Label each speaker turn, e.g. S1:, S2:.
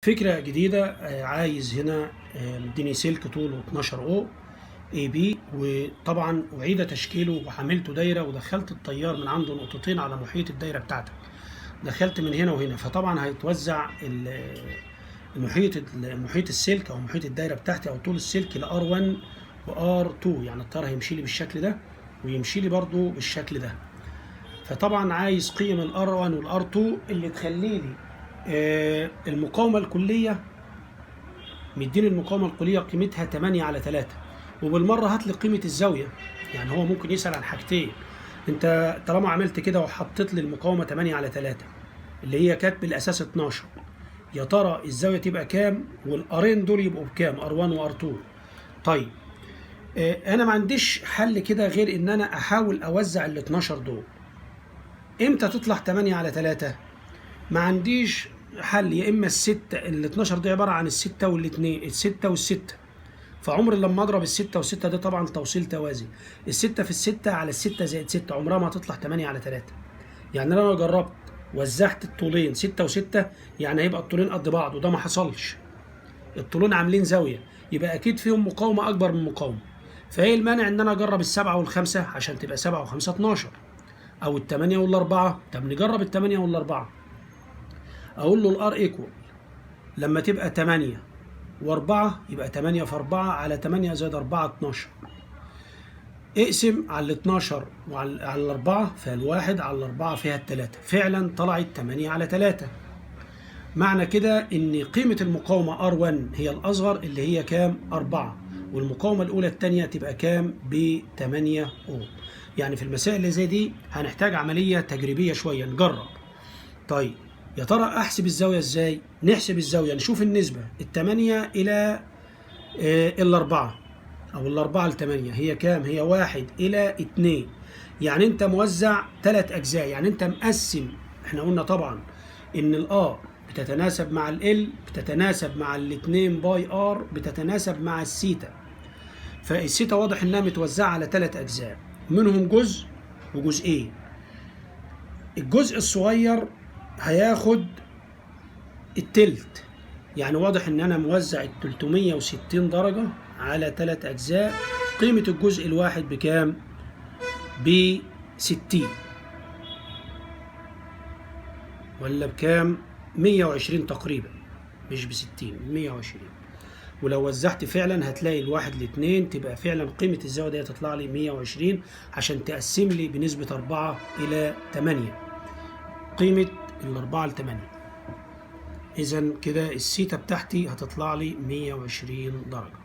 S1: فكرة جديدة عايز هنا مديني سلك طوله 12 او اي بي، وطبعا أعيد تشكيله وعملته دايرة ودخلت التيار من عنده نقطتين على محيط الدايرة بتاعتك. دخلت من هنا وهنا، فطبعا هيتوزع محيط السلك او محيط الدايرة بتاعتي او طول السلك ل R1 و R2. يعني التيار هيمشي لي بالشكل ده ويمشي لي برضو بالشكل ده. فطبعا عايز قيم ال R1 وال R2 اللي تخلي لي المقاومة الكلية. مديني المقاومة الكلية قيمتها 8/3، وبالمرة هات لي قيمة الزاوية. يعني هو ممكن يسأل عن حاجتين. انت طالما عملت كده وحطيت لي المقاومة 8/3 اللي هي كانت بالأساس 12، يا ترى الزاوية تبقى كام والقارين دول يبقوا بكام، R1 و R2؟ طيب انا ما عنديش حل كده غير ان انا احاول اوزع ال 12 دول. امتى تطلع 8/3؟ ما عنديش حل. يا اما الستة، ال 12 دي عباره عن الستة والاثنين، الستة والستة. فعمر لما اضرب الستة والستة ده طبعا توصيل توازي، الستة في الستة على الستة زائد ستة عمرها ما هتطلع 8/3. يعني انا لو جربت وزعت الطولين 6 و6 يعني هيبقى الطولين قد بعض، وده ما حصلش. الطولين عاملين زاويه، يبقى اكيد فيهم مقاومه اكبر من مقاومه. فايه المانع ان انا اجرب السبعة والخمسة عشان تبقى 7 و5 12، او الثمانية والاربعة؟ طب نجرب الثمانية والاربعة. اقول له الار ايكوال لما تبقى 8 و4 يبقى 8 في 4 على 8 زائد 4 12. اقسم على ال 12 وعلى الأربعة، فالواحد على الأربعة فيها التلاتة. فعلا طلعت 8/3. معنى كده إن قيمة المقاومة R1 هي الأصغر اللي هي كام؟ 4، والمقاومة الأولى التانية تبقى كام؟ ب 8 أوم. يعني في المسائل اللي زي دي هنحتاج عملية تجريبية شوية نجرب. طيب يا ترى أحسب الزاوية إزاي؟ نحسب الزاوية، نشوف النسبة 8 إلى الأربعة، أو الأربعة ل8 هي كام؟ هي 1/2. يعني أنت موزع 3 أجزاء، يعني أنت مقسم. إحنا قلنا طبعا إن الآ بتتناسب مع ال بتتناسب مع الاتنين باي آر بتتناسب مع السيتا. فالسيتا واضح إنها متوزعة على 3 أجزاء، منهم جزء وجزئين. الجزء الصغير هياخد التلت، يعني واضح إن أنا موزع 360 درجة على 3 أجزاء. قيمة الجزء الواحد بكام؟ ب60 ولا بكام؟ 120 تقريبا، مش ب60، 120. ولو وزعت فعلا هتلاقي الواحد ل2 تبقى فعلا قيمة الزاوية دي هتطلع لي 120 عشان تقسم لي بنسبة 4/8 قيمة ال4/8. إذا كده السيتا بتاعتي هتطلع لي 120 درجة.